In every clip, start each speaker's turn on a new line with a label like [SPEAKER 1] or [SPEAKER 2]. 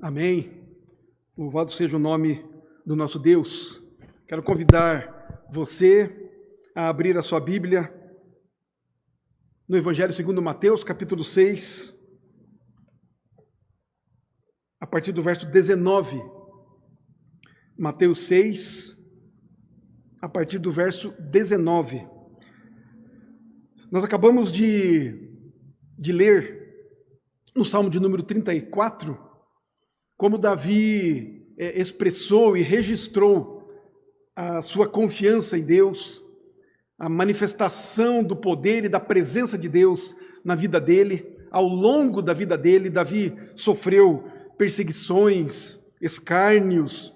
[SPEAKER 1] Amém. Louvado seja o nome do nosso Deus. Quero convidar você a abrir a sua Bíblia no Evangelho segundo Mateus, capítulo 6, a partir do verso 19. Mateus 6, a partir do verso 19. Nós acabamos de ler no Salmo de número 34, como Davi expressou e registrou a sua confiança em Deus, a manifestação do poder e da presença de Deus na vida dele. Ao longo da vida dele, Davi sofreu perseguições, escárnios,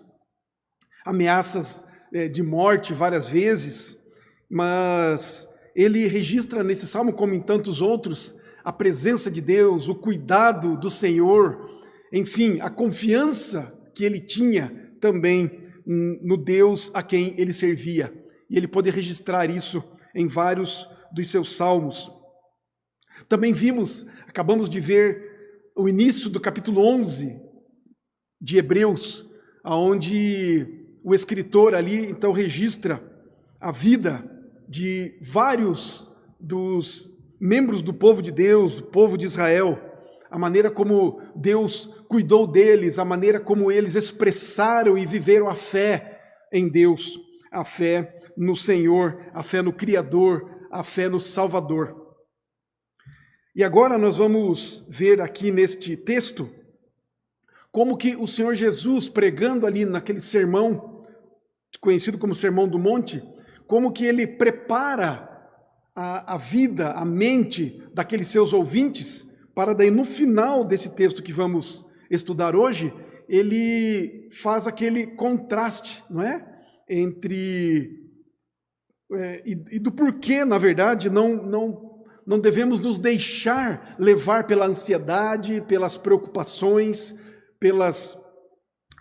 [SPEAKER 1] ameaças de morte várias vezes, mas ele registra nesse salmo, como em tantos outros, a presença de Deus, o cuidado do Senhor, enfim, a confiança que ele tinha também no Deus a quem ele servia. E ele pôde registrar isso em vários dos seus salmos. Também acabamos de ver o início do capítulo 11 de Hebreus, onde o escritor ali então registra a vida de vários dos membros do povo de Deus, do povo de Israel, a maneira como Deus cuidou deles, a maneira como eles expressaram e viveram a fé em Deus, a fé no Senhor, a fé no Criador, a fé no Salvador. E agora nós vamos ver aqui neste texto como que o Senhor Jesus, pregando ali naquele sermão, conhecido como Sermão do Monte, como que ele prepara a vida, a mente daqueles seus ouvintes, para daí no final desse texto que vamos estudar hoje, ele faz aquele contraste, não é? E do porquê, na verdade, não devemos nos deixar levar pela ansiedade, pelas preocupações, pelas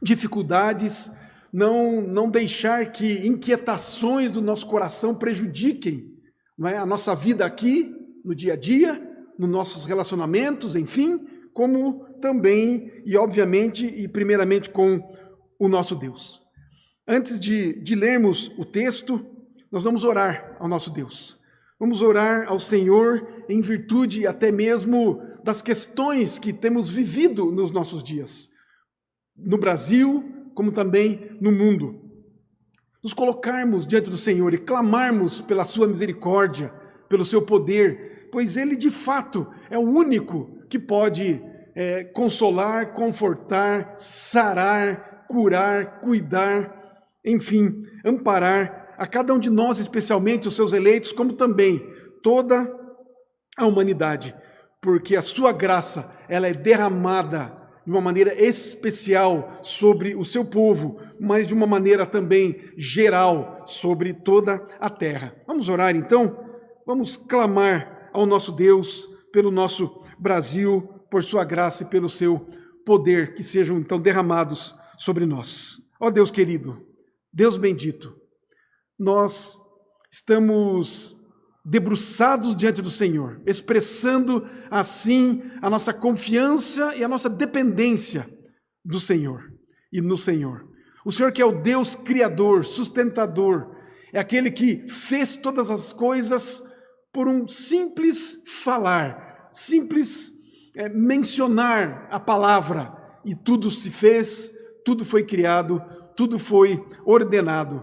[SPEAKER 1] dificuldades, não deixar que inquietações do nosso coração prejudiquem, não é? A nossa vida aqui, no dia a dia, nos nossos relacionamentos, enfim, como também, e obviamente, e primeiramente com o nosso Deus. Antes de lermos o texto, nós vamos orar ao nosso Deus. Vamos orar ao Senhor em virtude até mesmo das questões que temos vivido nos nossos dias, no Brasil, como também no mundo. Nos colocarmos diante do Senhor e clamarmos pela sua misericórdia, pelo seu poder, pois Ele de fato é o único que pode consolar, confortar, sarar, curar, cuidar, enfim, amparar a cada um de nós, especialmente os seus eleitos, como também toda a humanidade, porque a sua graça, ela é derramada de uma maneira especial sobre o seu povo, mas de uma maneira também geral sobre toda a terra. Vamos orar então? Vamos clamar ao nosso Deus pelo nosso Brasil, por sua graça e pelo seu poder, que sejam então derramados sobre nós. Ó Deus querido, Deus bendito, nós estamos debruçados diante do Senhor, expressando assim a nossa confiança e a nossa dependência do Senhor e no Senhor. O Senhor que é o Deus criador, sustentador, é aquele que fez todas as coisas por um simples falar, simples mencionar a palavra, e tudo se fez, tudo foi criado, tudo foi ordenado.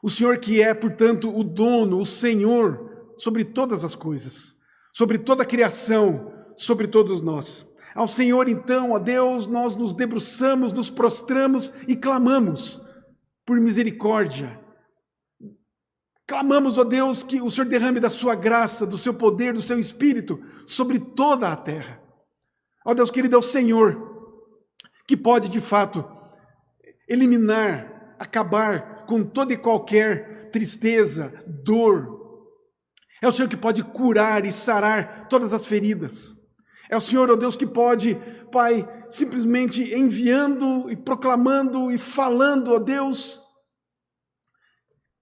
[SPEAKER 1] O Senhor que é, portanto, o dono, o Senhor sobre todas as coisas, sobre toda a criação, sobre todos nós. Ao Senhor, então, ó Deus, nós nos debruçamos, nos prostramos e clamamos por misericórdia. Clamamos, ó Deus, que o Senhor derrame da sua graça, do seu poder, do seu Espírito sobre toda a terra. Ó Deus querido, é o Senhor que pode, de fato, eliminar, acabar com toda e qualquer tristeza, dor. É o Senhor que pode curar e sarar todas as feridas. É o Senhor, ó Deus, que pode, Pai, simplesmente enviando e proclamando e falando, ó Deus,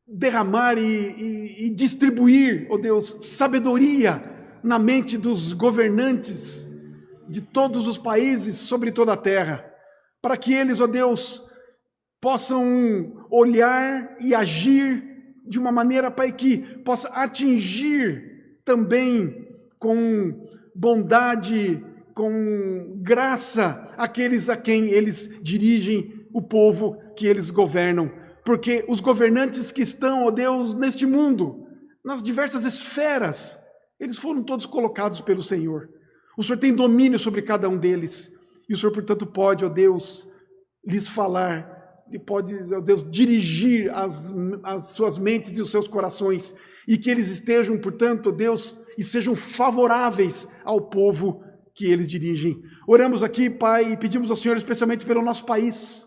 [SPEAKER 1] derramar e distribuir, ó Deus, sabedoria na mente dos governantes, de todos os países sobre toda a terra, para que eles, ó Deus, possam olhar e agir de uma maneira, Pai, que possa atingir também com bondade, com graça, aqueles a quem eles dirigem, o povo que eles governam. Porque os governantes que estão, ó Deus, neste mundo, nas diversas esferas, eles foram todos colocados pelo Senhor. O Senhor tem domínio sobre cada um deles. E o Senhor, portanto, pode, ó Deus, lhes falar, e pode, ó Deus, dirigir as suas mentes e os seus corações, e que eles estejam, portanto, ó Deus, e sejam favoráveis ao povo que eles dirigem. Oramos aqui, Pai, e pedimos ao Senhor, especialmente pelo nosso país.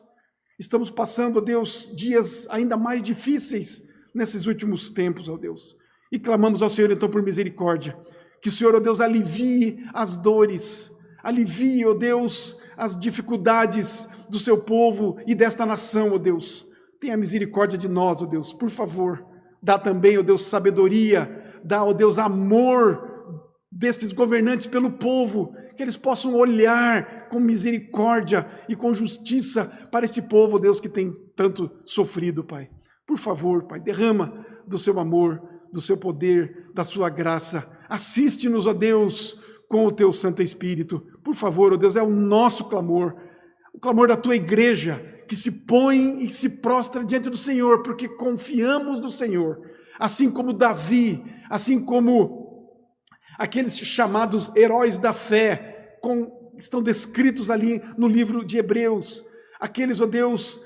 [SPEAKER 1] Estamos passando, ó Deus, dias ainda mais difíceis nesses últimos tempos, ó Deus. E clamamos ao Senhor, então, por misericórdia. Que o Senhor, ó Deus, alivie as dores, alivie, ó Deus, as dificuldades do seu povo e desta nação, ó Deus. Tenha misericórdia de nós, ó Deus, por favor. Dá também, ó Deus, sabedoria, dá, ó Deus, amor desses governantes pelo povo, que eles possam olhar com misericórdia e com justiça para este povo, ó Deus, que tem tanto sofrido, Pai. Por favor, Pai, derrama do seu amor, do seu poder, da sua graça. Assiste-nos, ó Deus, com o teu Santo Espírito. Por favor, ó Deus, é o nosso clamor, o clamor da tua igreja, que se põe e se prostra diante do Senhor, porque confiamos no Senhor. Assim como Davi, assim como aqueles chamados heróis da fé, estão descritos ali no livro de Hebreus. Aqueles, ó Deus,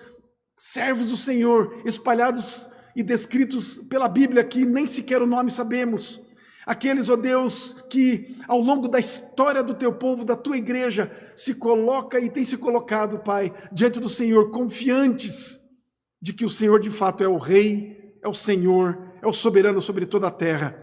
[SPEAKER 1] servos do Senhor, espalhados e descritos pela Bíblia, que nem sequer o nome sabemos. Aqueles, ó Deus, que ao longo da história do teu povo, da tua igreja, se coloca e tem se colocado, Pai, diante do Senhor, confiantes de que o Senhor de fato é o Rei, é o Senhor, é o soberano sobre toda a terra.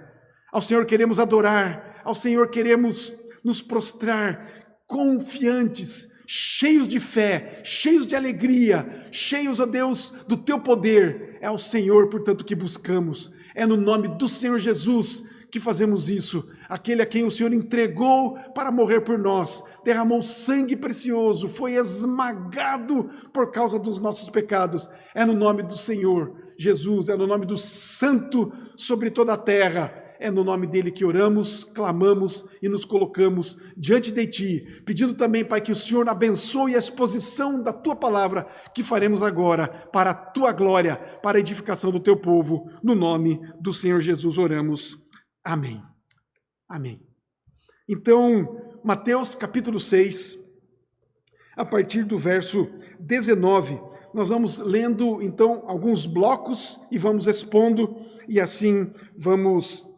[SPEAKER 1] Ao Senhor queremos adorar, ao Senhor queremos nos prostrar, confiantes, cheios de fé, cheios de alegria, cheios, ó Deus, do teu poder. É ao Senhor, portanto, que buscamos. É no nome do Senhor Jesus que fazemos isso. Aquele a quem o Senhor entregou para morrer por nós, derramou sangue precioso, foi esmagado por causa dos nossos pecados. É no nome do Senhor Jesus, é no nome do Santo sobre toda a terra. É no nome dele que oramos, clamamos e nos colocamos diante de ti, pedindo também, Pai, que o Senhor abençoe a exposição da tua palavra que faremos agora, para a tua glória, para a edificação do teu povo. No nome do Senhor Jesus oramos. Amém. Amém. Então, Mateus capítulo 6, a partir do verso 19, nós vamos lendo, então, alguns blocos e vamos expondo, e assim vamos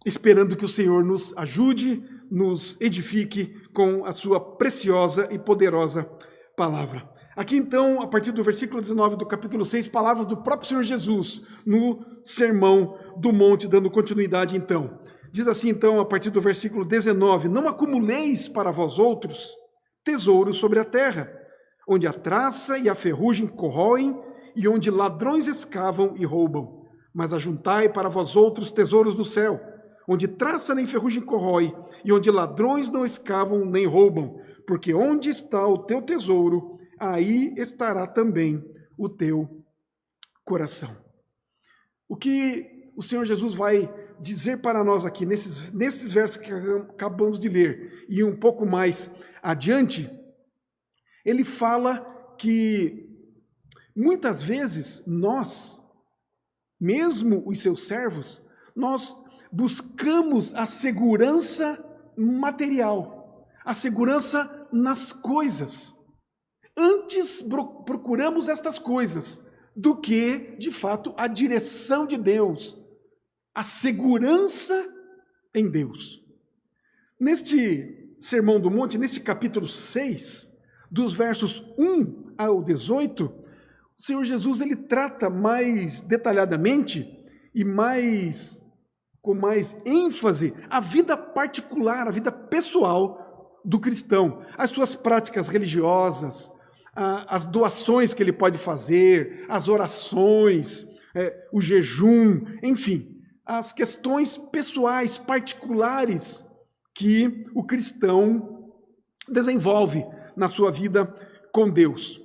[SPEAKER 1] esperando que o Senhor nos ajude, nos edifique com a sua preciosa e poderosa palavra. Aqui então, a partir do versículo 19 do capítulo 6, palavras do próprio Senhor Jesus no Sermão do Monte, dando continuidade então. Diz assim então, a partir do versículo 19, não acumuleis para vós outros tesouros sobre a terra, onde a traça e a ferrugem corroem e onde ladrões escavam e roubam, mas ajuntai para vós outros tesouros no céu, onde traça nem ferrugem corrói, e onde ladrões não escavam nem roubam, porque onde está o teu tesouro, aí estará também o teu coração. O que o Senhor Jesus vai dizer para nós aqui, nesses versos que acabamos de ler, e um pouco mais adiante, ele fala que muitas vezes nós, mesmo os seus servos, nós buscamos a segurança material, a segurança nas coisas. Antes procuramos estas coisas do que, de fato, a direção de Deus, a segurança em Deus. Neste Sermão do Monte, neste capítulo 6, dos versos 1 ao 18, o Senhor Jesus ele trata mais detalhadamente e com mais ênfase a vida particular, a vida pessoal do cristão, as suas práticas religiosas, as doações que ele pode fazer, as orações, o jejum, enfim, as questões pessoais, particulares que o cristão desenvolve na sua vida com Deus.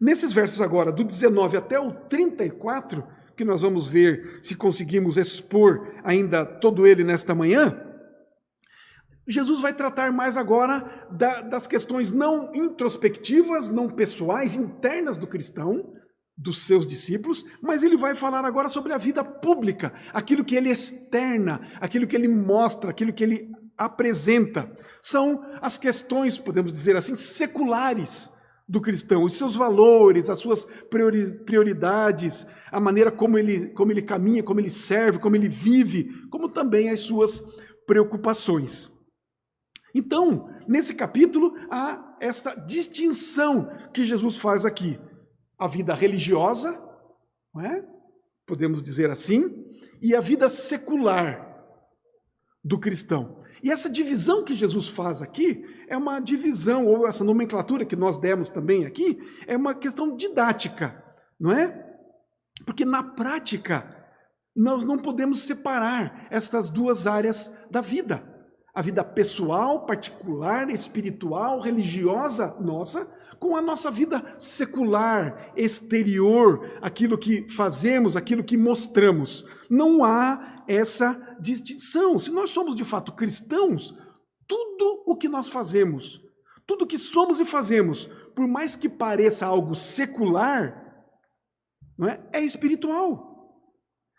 [SPEAKER 1] Nesses versos agora, do 19 até o 34, que nós vamos ver se conseguimos expor ainda todo ele nesta manhã, Jesus vai tratar mais agora das questões não introspectivas, não pessoais, internas do cristão, dos seus discípulos, mas ele vai falar agora sobre a vida pública, aquilo que ele externa, aquilo que ele mostra, aquilo que ele apresenta. São as questões, podemos dizer assim, seculares do cristão, os seus valores, as suas prioridades, a maneira como ele caminha, como ele serve, como ele vive, como também as suas preocupações. Então, nesse capítulo, há essa distinção que Jesus faz aqui. A vida religiosa, não é? Podemos dizer assim, e a vida secular do cristão. E essa divisão que Jesus faz aqui é uma divisão, ou essa nomenclatura que nós demos também aqui, é uma questão didática, não é? Porque na prática, nós não podemos separar essas duas áreas da vida. A vida pessoal, particular, espiritual, religiosa nossa, com a nossa vida secular, exterior, aquilo que fazemos, aquilo que mostramos. Não há essa distinção. Se nós somos de fato cristãos, tudo o que nós fazemos, tudo que somos e fazemos, por mais que pareça algo secular, não é? É espiritual.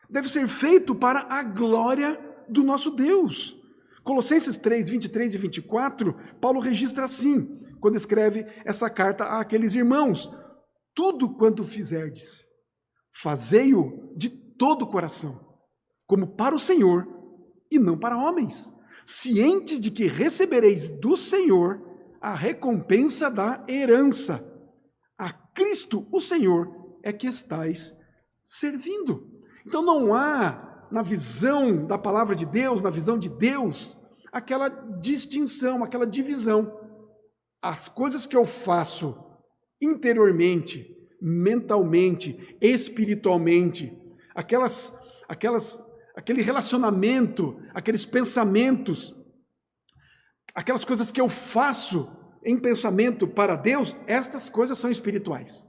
[SPEAKER 1] Deve ser feito para a glória do nosso Deus. Colossenses 3, 23 e 24, Paulo registra assim, quando escreve essa carta àqueles irmãos: tudo quanto fizerdes, fazei-o de todo o coração, como para o Senhor e não para homens, cientes de que recebereis do Senhor a recompensa da herança. A Cristo, o Senhor, é que estais servindo. Então não há, na visão da palavra de Deus, na visão de Deus, aquela distinção, aquela divisão. As coisas que eu faço interiormente, mentalmente, espiritualmente, aquele relacionamento, aqueles pensamentos, aquelas coisas que eu faço em pensamento para Deus, estas coisas são espirituais.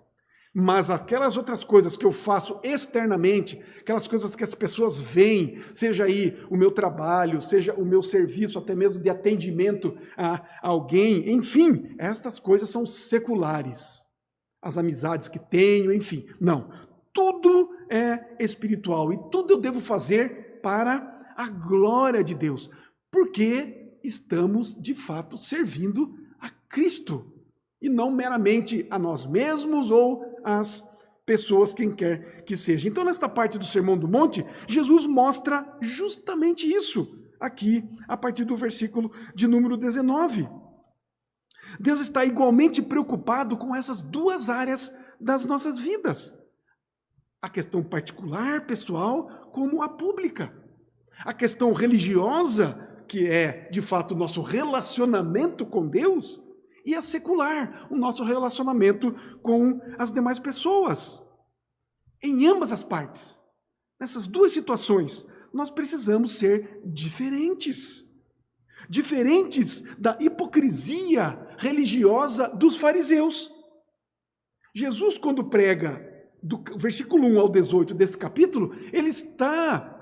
[SPEAKER 1] Mas aquelas outras coisas que eu faço externamente, aquelas coisas que as pessoas veem, seja aí o meu trabalho, seja o meu serviço, até mesmo de atendimento a alguém, enfim, estas coisas são seculares. As amizades que tenho, enfim, não. Tudo é espiritual e tudo eu devo fazer para a glória de Deus, porque estamos, de fato, servindo a Cristo e não meramente a nós mesmos ou as pessoas, quem quer que seja. Então, nesta parte do Sermão do Monte, Jesus mostra justamente isso, aqui, a partir do versículo de número 19. Deus está igualmente preocupado com essas duas áreas das nossas vidas. A questão particular, pessoal, como a pública. A questão religiosa, que é, de fato, o nosso relacionamento com Deus, e a secular, o nosso relacionamento com as demais pessoas. Em ambas as partes, nessas duas situações, nós precisamos ser diferentes. Diferentes da hipocrisia religiosa dos fariseus. Jesus, quando prega, do versículo 1 ao 18 desse capítulo, ele está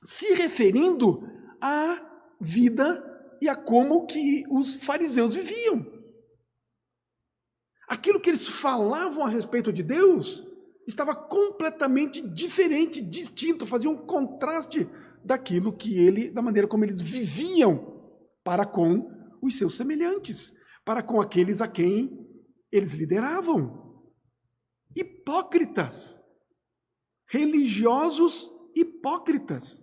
[SPEAKER 1] se referindo à vida e a como que os fariseus viviam. Aquilo que eles falavam a respeito de Deus estava completamente diferente, distinto, fazia um contraste daquilo que da maneira como eles viviam para com os seus semelhantes, para com aqueles a quem eles lideravam. Hipócritas, religiosos hipócritas.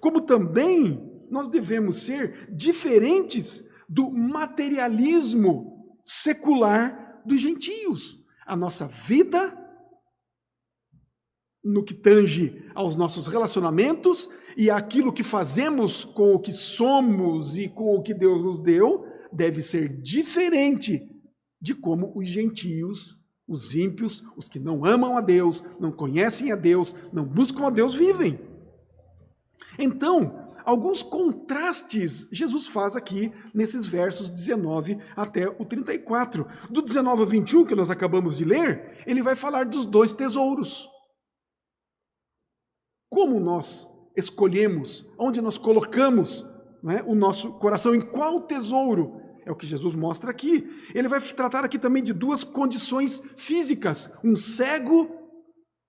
[SPEAKER 1] Como também nós devemos ser diferentes do materialismo secular dos gentios. A nossa vida, no que tange aos nossos relacionamentos e aquilo que fazemos com o que somos e com o que Deus nos deu, deve ser diferente de como os gentios, os ímpios, os que não amam a Deus, não conhecem a Deus, não buscam a Deus, vivem. Então, alguns contrastes Jesus faz aqui nesses versos 19 até o 34. Do 19 ao 21, que nós acabamos de ler, ele vai falar dos dois tesouros. Como nós escolhemos, onde nós colocamos, não é, o nosso coração, em qual tesouro? É o que Jesus mostra aqui. Ele vai tratar aqui também de duas condições físicas, um cego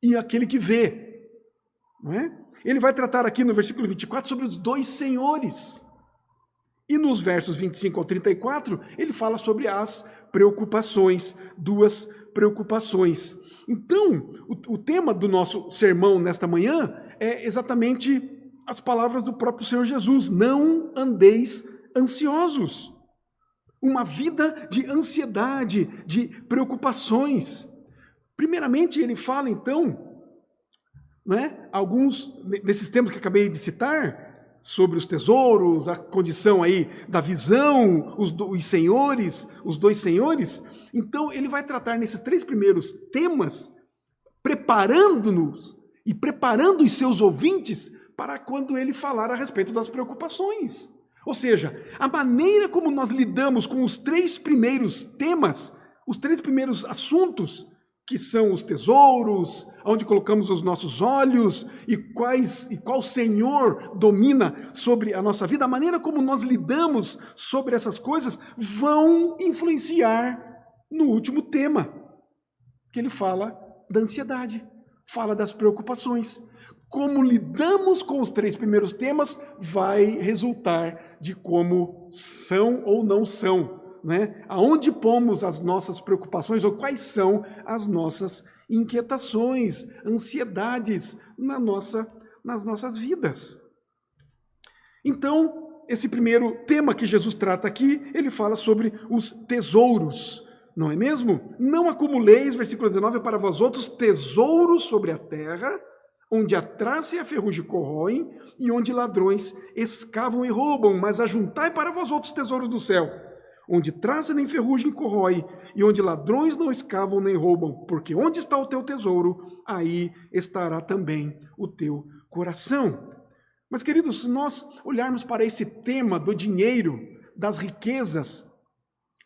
[SPEAKER 1] e aquele que vê. Não é? Ele vai tratar aqui no versículo 24 sobre os dois senhores. E nos versos 25 ao 34, ele fala sobre as preocupações, duas preocupações. Então, o tema do nosso sermão nesta manhã é exatamente as palavras do próprio Senhor Jesus. Não andeis ansiosos. Uma vida de ansiedade, de preocupações. Primeiramente, ele fala, então, né, alguns desses temas que acabei de citar, sobre os tesouros, a condição aí da visão, os senhores, os dois senhores. Então, ele vai tratar nesses três primeiros temas, preparando-nos e preparando os seus ouvintes para quando ele falar a respeito das preocupações. Ou seja, a maneira como nós lidamos com os três primeiros temas, os três primeiros assuntos, que são os tesouros, onde colocamos os nossos olhos e qual Senhor domina sobre a nossa vida, a maneira como nós lidamos sobre essas coisas vão influenciar no último tema, que ele fala da ansiedade, fala das preocupações. Como lidamos com os três primeiros temas vai resultar de como são ou não são, né? Aonde pomos as nossas preocupações ou quais são as nossas inquietações, ansiedades nas nossas vidas. Então, esse primeiro tema que Jesus trata aqui, ele fala sobre os tesouros, não é mesmo? Não acumuleis, versículo 19, para vós outros tesouros sobre a terra, onde a traça e a ferrugem corroem, e onde ladrões escavam e roubam, mas ajuntai para vós outros tesouros do céu, onde traça nem ferrugem corrói, e onde ladrões não escavam nem roubam, porque onde está o teu tesouro, aí estará também o teu coração. Mas, queridos, se nós olharmos para esse tema do dinheiro, das riquezas,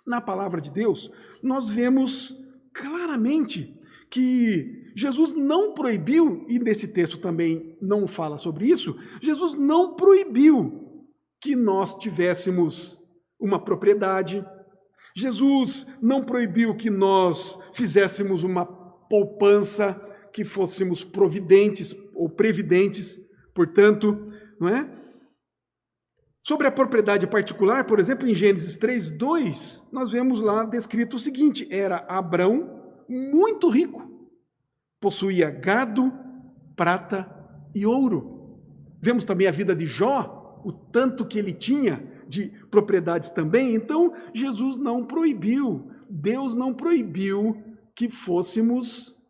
[SPEAKER 1] na palavra de Deus, nós vemos claramente que Jesus não proibiu, e nesse texto também não fala sobre isso, Jesus não proibiu que nós tivéssemos uma propriedade. Jesus não proibiu que nós fizéssemos uma poupança, que fôssemos providentes ou previdentes, portanto, não é? Sobre a propriedade particular, por exemplo, em Gênesis 3:2, nós vemos lá descrito o seguinte: era Abrão muito rico, possuía gado, prata e ouro. Vemos também a vida de Jó, o tanto que ele tinha de propriedades também. Então, Jesus não proibiu, Deus não proibiu que fôssemos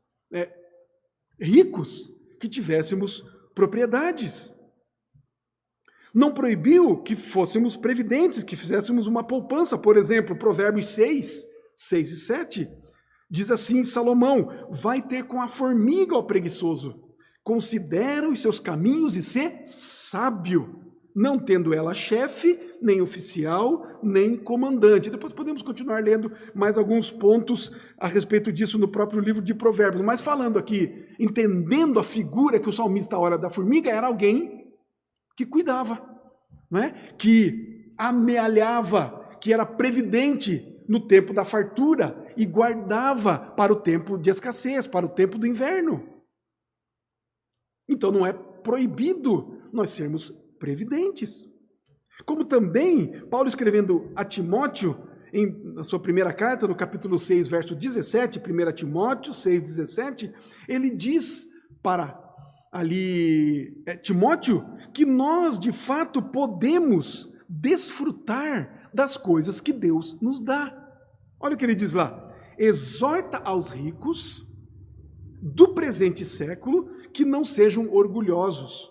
[SPEAKER 1] ricos, que tivéssemos propriedades. Não proibiu que fôssemos previdentes, que fizéssemos uma poupança. Por exemplo, Provérbios 6 e 7, diz assim Salomão: vai ter com a formiga, ó preguiçoso, considera os seus caminhos e sê sábio, não tendo ela chefe, nem oficial, nem comandante. Depois podemos continuar lendo mais alguns pontos a respeito disso no próprio livro de Provérbios. Mas falando aqui, entendendo a figura que o salmista olha da formiga, era alguém que cuidava, não é? Que amealhava, que era previdente no tempo da fartura e guardava para o tempo de escassez, para o tempo do inverno. Então não é proibido nós sermos previdentes. Como também Paulo, escrevendo a Timóteo, na sua primeira carta, no capítulo 6, verso 17, 1 Timóteo 6, 17, ele diz para Timóteo, que nós de fato podemos desfrutar das coisas que Deus nos dá. Olha o que ele diz lá: exorta aos ricos do presente século que não sejam orgulhosos,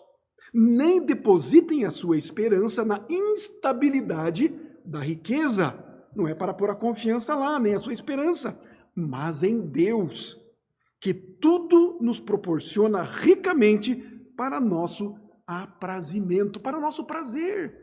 [SPEAKER 1] nem depositem a sua esperança na instabilidade da riqueza. Não é para pôr a confiança lá, nem a sua esperança, mas em Deus, que tudo nos proporciona ricamente para nosso aprazimento, para o nosso prazer.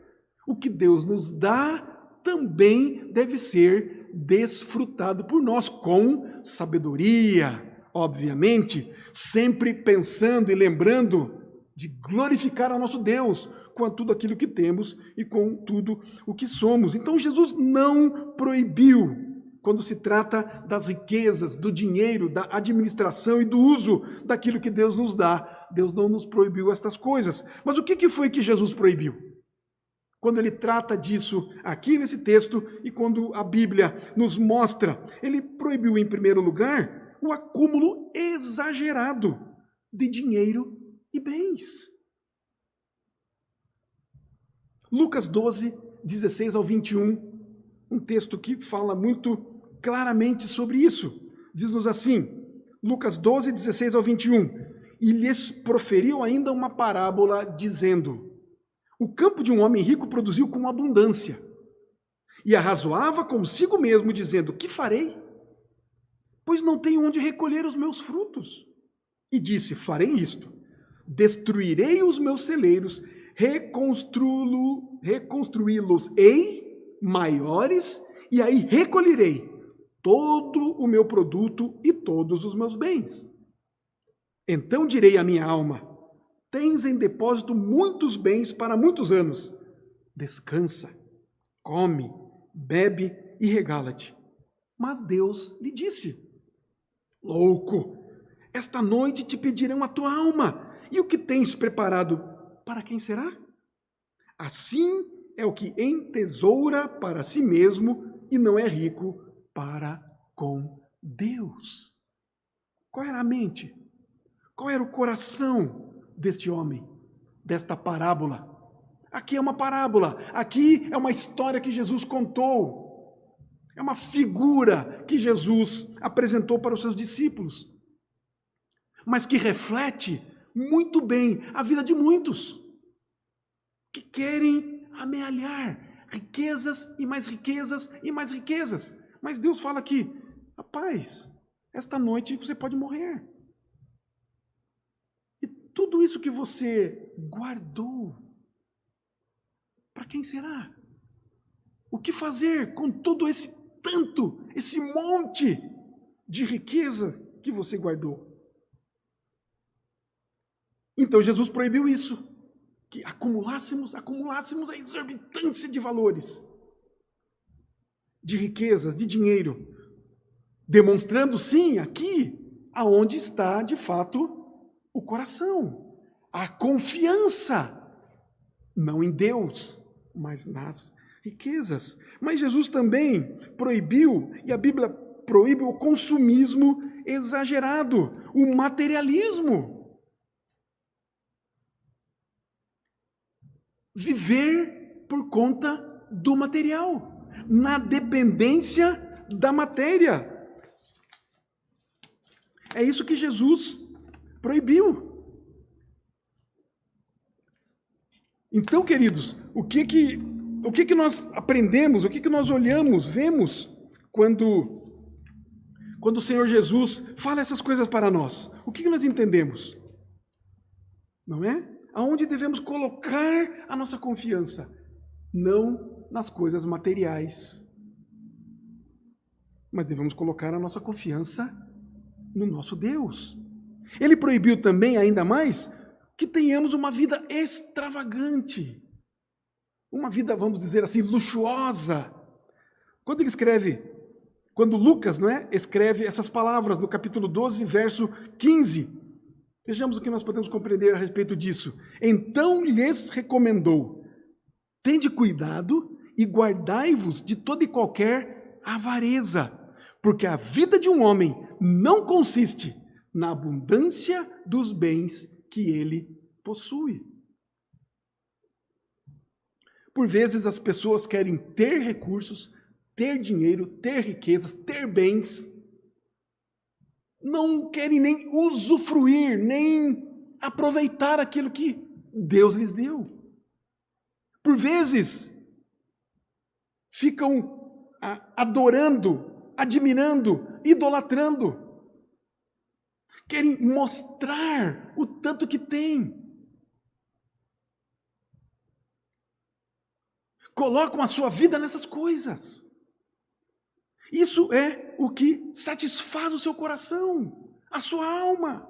[SPEAKER 1] O que Deus nos dá também deve ser desfrutado por nós com sabedoria, obviamente, sempre pensando e lembrando de glorificar ao nosso Deus com tudo aquilo que temos e com tudo o que somos. Então Jesus não proibiu, quando se trata das riquezas, do dinheiro, da administração e do uso daquilo que Deus nos dá. Deus não nos proibiu estas coisas. Mas o que foi que Jesus proibiu? Quando ele trata disso aqui nesse texto e quando a Bíblia nos mostra, ele proibiu, em primeiro lugar, o acúmulo exagerado de dinheiro e bens. Lucas 12, 16 ao 21, um texto que fala muito claramente sobre isso. Diz-nos assim, Lucas 12, 16 ao 21, e lhes proferiu ainda uma parábola, dizendo, o campo de um homem rico produziu com abundância, e arrazoava consigo mesmo, dizendo, que farei? Pois não tenho onde recolher os meus frutos. E disse, farei isto, destruirei os meus celeiros, reconstruí-los-ei maiores, e aí recolherei todo o meu produto e todos os meus bens. Então direi à minha alma, tens em depósito muitos bens para muitos anos. Descansa, come, bebe e regala-te. Mas Deus lhe disse, louco, esta noite te pedirão a tua alma, e o que tens preparado, para quem será? Assim é o que entesoura para si mesmo e não é rico para com Deus. Qual era a mente? Qual era o coração deste homem, desta parábola? Aqui é uma parábola, aqui é uma história que Jesus contou. É uma figura que Jesus apresentou para os seus discípulos, mas que reflete muito bem a vida de muitos que querem amealhar riquezas e mais riquezas e mais riquezas. Mas Deus fala aqui, rapaz, esta noite você pode morrer. E tudo isso que você guardou, para quem será? O que fazer com todo esse monte de riqueza que você guardou? Então Jesus proibiu isso, que acumulássemos a exorbitância de valores, de riquezas, de dinheiro, demonstrando sim aqui aonde está de fato o coração, a confiança, não em Deus, mas nas riquezas. Mas Jesus também proibiu, e a Bíblia proíbe o consumismo exagerado, o materialismo. Viver por conta do material, na dependência da matéria. É isso que Jesus proibiu. Então, queridos, o que nós aprendemos, o que nós olhamos, vemos quando o Senhor Jesus fala essas coisas para nós? O que nós entendemos? Não é? Aonde devemos colocar a nossa confiança? Não nas coisas materiais, mas devemos colocar a nossa confiança no nosso Deus. Ele proibiu também, ainda mais, que tenhamos uma vida extravagante, uma vida, vamos dizer assim, luxuosa. Quando Lucas, escreve essas palavras no capítulo 12, verso 15, vejamos o que nós podemos compreender a respeito disso. Então lhes recomendou, tende cuidado e guardai-vos de toda e qualquer avareza, porque a vida de um homem não consiste na abundância dos bens que ele possui. Por vezes as pessoas querem ter recursos, ter dinheiro, ter riquezas, ter bens, não querem nem usufruir, nem aproveitar aquilo que Deus lhes deu. Por vezes, ficam adorando, admirando, idolatrando. Querem mostrar o tanto que têm. colocam a sua vida nessas coisas. Isso é o que satisfaz o seu coração, a sua alma.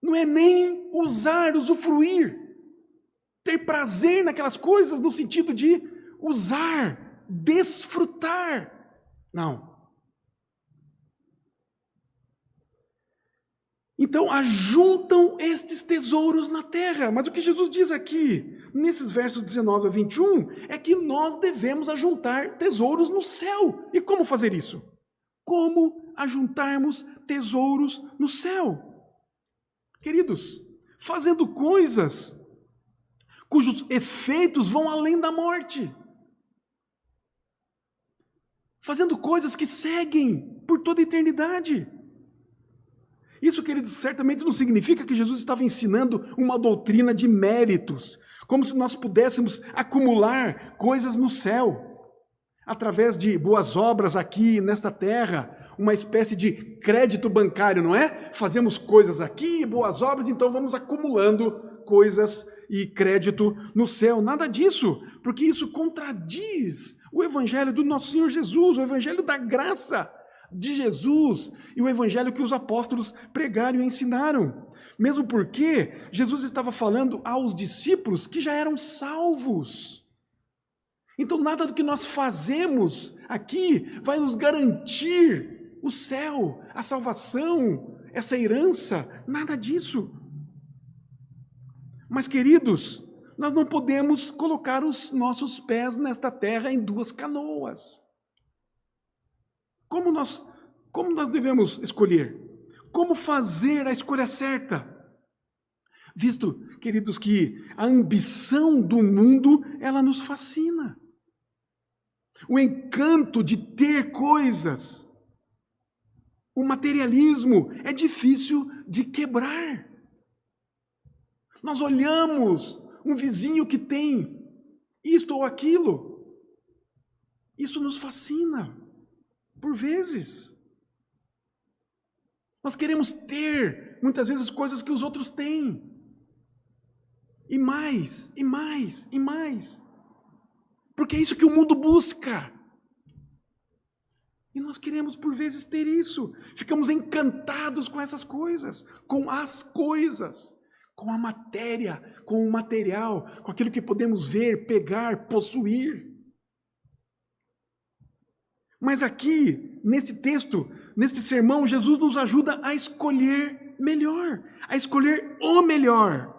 [SPEAKER 1] Não é nem usar, usufruir, ter prazer naquelas coisas no sentido de usar, desfrutar. Não. Então, ajuntam estes tesouros na terra. Mas o que Jesus diz aqui, nesses versos 19 a 21, é que nós devemos ajuntar tesouros no céu. E como fazer isso? Como ajuntarmos tesouros no céu? Queridos, fazendo coisas cujos efeitos vão além da morte. Fazendo coisas que seguem por toda a eternidade. Isso, queridos, certamente não significa que Jesus estava ensinando uma doutrina de méritos, como se nós pudéssemos acumular coisas no céu, através de boas obras aqui nesta terra, uma espécie de crédito bancário, não é? Fazemos coisas aqui, boas obras, então vamos acumulando coisas e crédito no céu. Nada disso, porque isso contradiz o evangelho do nosso Senhor Jesus, o evangelho da graça de Jesus e o evangelho que os apóstolos pregaram e ensinaram. Mesmo porque Jesus estava falando aos discípulos que já eram salvos. Então nada do que nós fazemos aqui vai nos garantir o céu, a salvação, essa herança, nada disso. Mas, queridos, nós não podemos colocar os nossos pés nesta terra em duas canoas. Como nós devemos escolher? Como fazer a escolha certa? Visto, queridos, que a ambição do mundo, ela nos fascina. O encanto de ter coisas, o materialismo é difícil de quebrar. Nós olhamos um vizinho que tem isto ou aquilo, isso nos fascina. Por vezes. Nós queremos ter, muitas vezes, coisas que os outros têm. E mais, e mais, e mais. Porque é isso que o mundo busca. E nós queremos, por vezes, ter isso. Ficamos encantados com essas coisas, com as coisas, com a matéria, com o material, com aquilo que podemos ver, pegar, possuir. Mas aqui, nesse texto, nesse sermão, Jesus nos ajuda a escolher melhor, a escolher o melhor.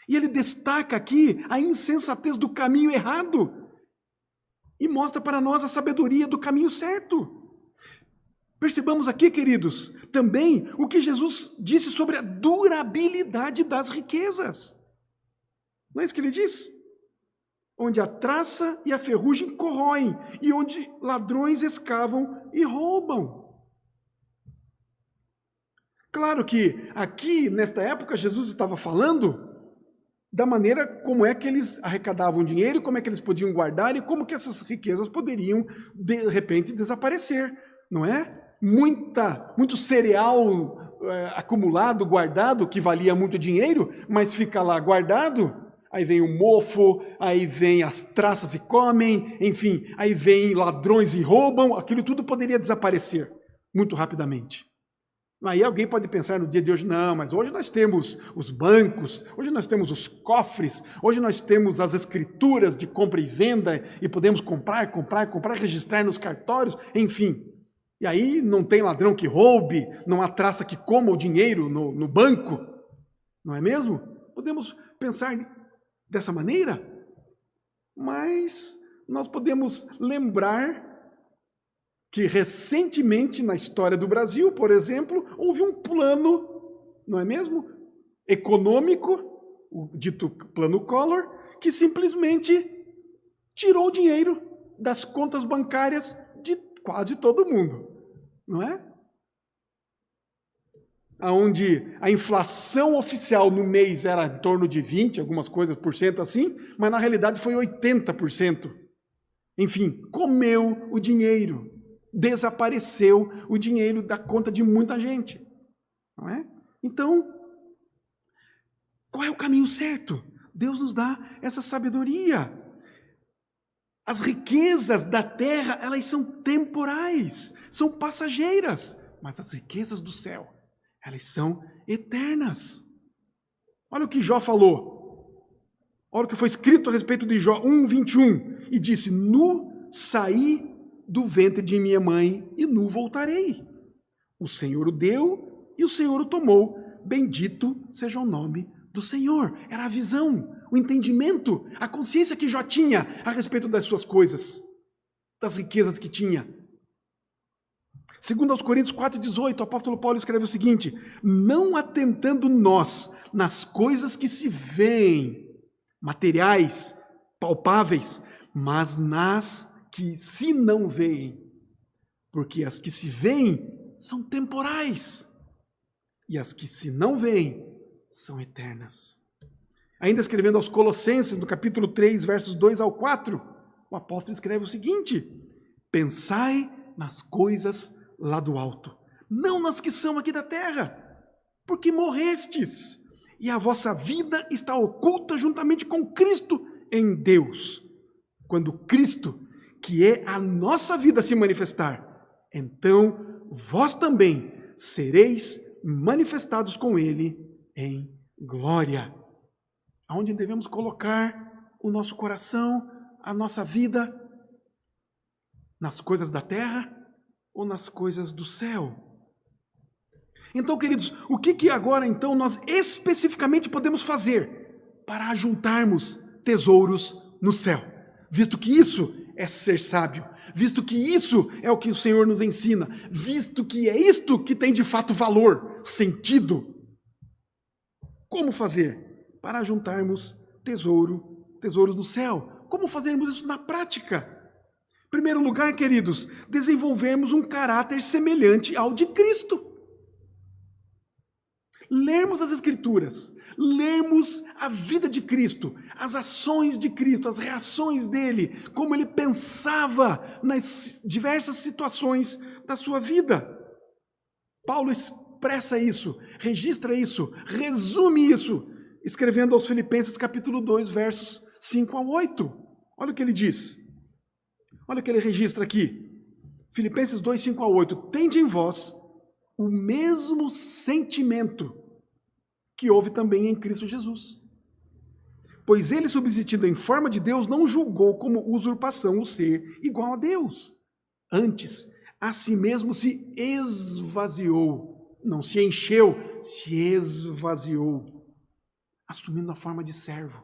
[SPEAKER 1] E ele destaca aqui a insensatez do caminho errado e mostra para nós a sabedoria do caminho certo. Percebamos aqui, queridos, também o que Jesus disse sobre a durabilidade das riquezas. Não é isso que ele diz? Onde a traça e a ferrugem corroem, e onde ladrões escavam e roubam. Claro que aqui, nesta época, Jesus estava falando da maneira como é que eles arrecadavam dinheiro, como é que eles podiam guardar e como que essas riquezas poderiam, de repente, desaparecer, não é? Muito cereal acumulado, guardado, que valia muito dinheiro, mas fica lá guardado. Aí vem o mofo, aí vem as traças e comem, enfim, aí vem ladrões e roubam, aquilo tudo poderia desaparecer muito rapidamente. Aí alguém pode pensar no dia de hoje, não, mas hoje nós temos os bancos, hoje nós temos os cofres, hoje nós temos as escrituras de compra e venda e podemos comprar, registrar nos cartórios, enfim. E aí não tem ladrão que roube, não há traça que coma o dinheiro no banco, não é mesmo? Podemos pensar dessa maneira, mas nós podemos lembrar que recentemente na história do Brasil, por exemplo, houve um plano, não é mesmo? Econômico, o dito plano Collor, que simplesmente tirou o dinheiro das contas bancárias de quase todo mundo, não é? Onde a inflação oficial no mês era em torno de 20%, algumas coisas por cento assim, mas na realidade foi 80%. Enfim, comeu o dinheiro, desapareceu o dinheiro da conta de muita gente, não é? Então, qual é o caminho certo? Deus nos dá essa sabedoria. As riquezas da terra, elas são temporais, são passageiras, mas as riquezas do céu, elas são eternas. Olha o que Jó falou. Olha o que foi escrito a respeito de Jó 1:21. E disse: nu saí do ventre de minha mãe e nu voltarei. O Senhor o deu e o Senhor o tomou. Bendito seja o nome do Senhor. Era a visão, o entendimento, a consciência que Jó tinha a respeito das suas coisas, das riquezas que tinha. Segundo aos Coríntios 4:18, o apóstolo Paulo escreve o seguinte: não atentando nós nas coisas que se veem, materiais, palpáveis, mas nas que se não veem, porque as que se veem são temporais, e as que se não veem são eternas. Ainda escrevendo aos Colossenses, no capítulo 3, versos 2 ao 4, o apóstolo escreve o seguinte: pensai nas coisas lá do alto, não nas que são aqui da terra, porque morrestes, e a vossa vida está oculta juntamente com Cristo em Deus. Quando Cristo, que é a nossa vida, se manifestar, então vós também sereis manifestados com Ele em glória. Aonde devemos colocar o nosso coração, a nossa vida? Nas coisas da terra ou nas coisas do céu? Então, queridos, o que agora então nós especificamente podemos fazer para ajuntarmos tesouros no céu? Visto que isso é ser sábio, visto que isso é o que o Senhor nos ensina, visto que é isto que tem de fato valor, sentido. Como fazer para ajuntarmos tesouros no céu? Como fazermos isso na prática? Em primeiro lugar, queridos, desenvolvermos um caráter semelhante ao de Cristo. Lermos as Escrituras, lermos a vida de Cristo, as ações de Cristo, as reações dele, como ele pensava nas diversas situações da sua vida. Paulo expressa isso, registra isso, resume isso, escrevendo aos Filipenses capítulo 2, versos 5 a 8. Olha o que ele diz. Olha o que ele registra aqui. Filipenses 2, 5 a 8. Tende em vós o mesmo sentimento que houve também em Cristo Jesus. Pois ele, subsistindo em forma de Deus, não julgou como usurpação o ser igual a Deus. Antes, a si mesmo se esvaziou. Não se encheu, se esvaziou. Assumindo a forma de servo.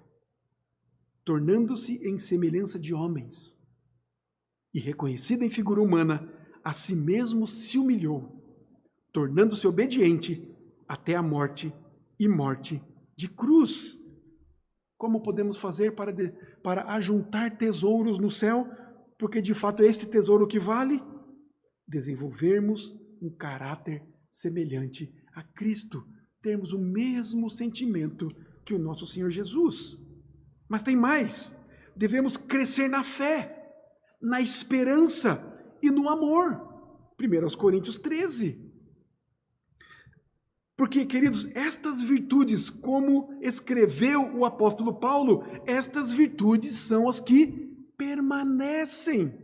[SPEAKER 1] Tornando-se em semelhança de homens. E reconhecido em figura humana, a si mesmo se humilhou, tornando-se obediente até a morte e morte de cruz. Como podemos fazer para ajuntar tesouros no céu? Porque de fato é este tesouro que vale? Desenvolvermos um caráter semelhante a Cristo, termos o mesmo sentimento que o nosso Senhor Jesus. Mas tem mais, devemos crescer na fé, na esperança e no amor. 1 Coríntios 13. Porque, queridos, estas virtudes, como escreveu o apóstolo Paulo, estas virtudes são as que permanecem.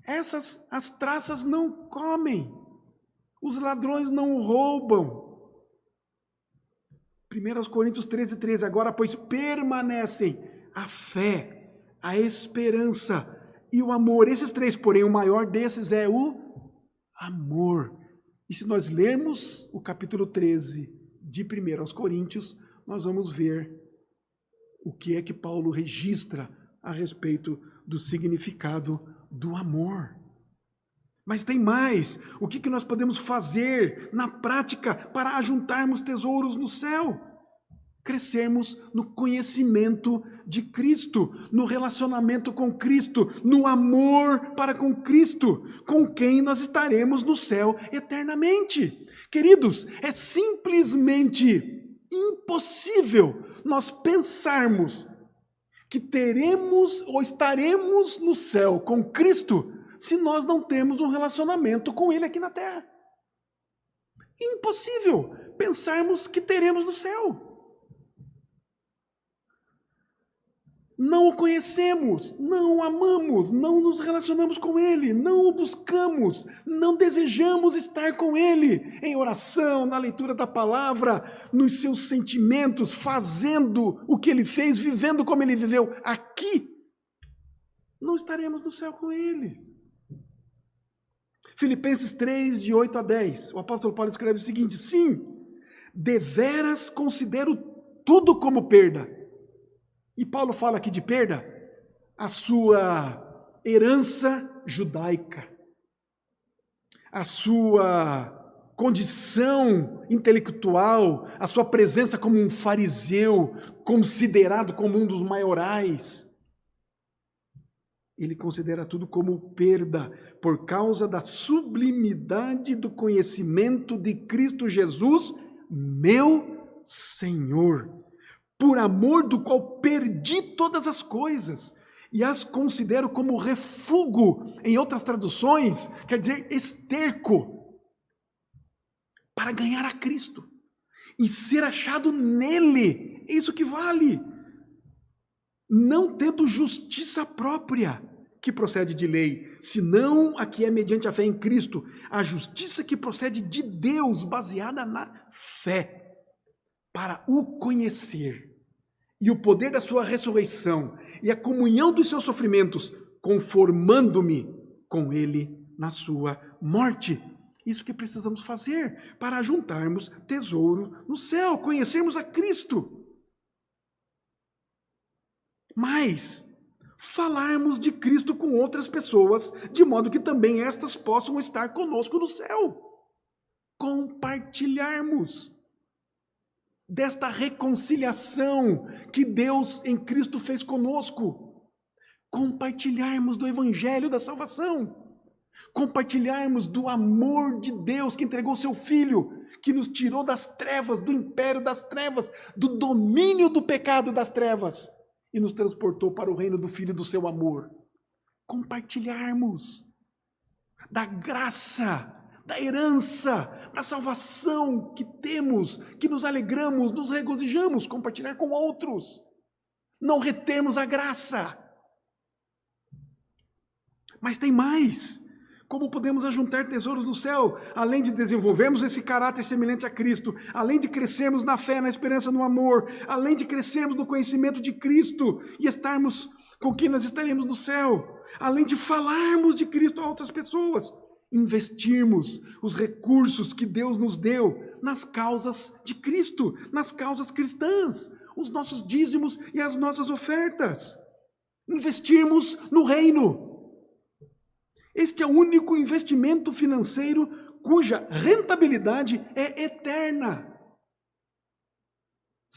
[SPEAKER 1] As traças não comem, os ladrões não roubam. 1 Coríntios 13, 13. Agora, pois, permanecem a fé, a esperança e o amor. Esses três, porém, o maior desses é o amor. E se nós lermos o capítulo 13 de 1 Coríntios, nós vamos ver o que é que Paulo registra a respeito do significado do amor. Mas tem mais. O que nós podemos fazer na prática para ajuntarmos tesouros no céu? Crescermos no conhecimento de Cristo, no relacionamento com Cristo, no amor para com Cristo, com quem nós estaremos no céu eternamente. Queridos, é simplesmente impossível nós pensarmos que teremos ou estaremos no céu com Cristo se nós não temos um relacionamento com Ele aqui na terra. Impossível pensarmos que teremos no céu. não o conhecemos, não o amamos, não nos relacionamos com Ele, não o buscamos, não desejamos estar com Ele em oração, na leitura da palavra, nos seus sentimentos, fazendo o que Ele fez, vivendo como Ele viveu aqui, não estaremos no céu com Ele. Filipenses 3, de 8 a 10, o apóstolo Paulo escreve o seguinte: sim, deveras considero tudo como perda. E Paulo fala aqui de perda, a sua herança judaica, a sua condição intelectual, a sua presença como um fariseu, considerado como um dos maiorais. Ele considera tudo como perda, por causa da sublimidade do conhecimento de Cristo Jesus, meu Senhor, por amor do qual perdi todas as coisas e as considero como refúgio, em outras traduções, quer dizer esterco, para ganhar a Cristo e ser achado nele. É isso que vale. Não tendo justiça própria que procede de lei, senão a que é mediante a fé em Cristo, a justiça que procede de Deus, baseada na fé, para o conhecer, e o poder da sua ressurreição, e a comunhão dos seus sofrimentos, conformando-me com ele na sua morte. Isso que precisamos fazer para juntarmos tesouro no céu, conhecermos a Cristo. Mas falarmos de Cristo com outras pessoas, de modo que também estas possam estar conosco no céu. Compartilharmos desta reconciliação que Deus em Cristo fez conosco. Compartilharmos do evangelho da salvação. Compartilharmos do amor de Deus que entregou seu Filho, que nos tirou das trevas, do império das trevas, do domínio do pecado das trevas, e nos transportou para o reino do Filho do seu amor. Compartilharmos da graça, da herança, da salvação que temos, que nos alegramos, nos regozijamos, compartilhar com outros. Não retermos a graça. Mas tem mais. Como podemos ajuntar tesouros no céu, além de desenvolvermos esse caráter semelhante a Cristo, além de crescermos na fé, na esperança, no amor, além de crescermos no conhecimento de Cristo e estarmos com quem nós estaremos no céu, além de falarmos de Cristo a outras pessoas, investirmos os recursos que Deus nos deu nas causas de Cristo, nas causas cristãs, os nossos dízimos e as nossas ofertas. Investirmos no reino. Este é o único investimento financeiro cuja rentabilidade é eterna.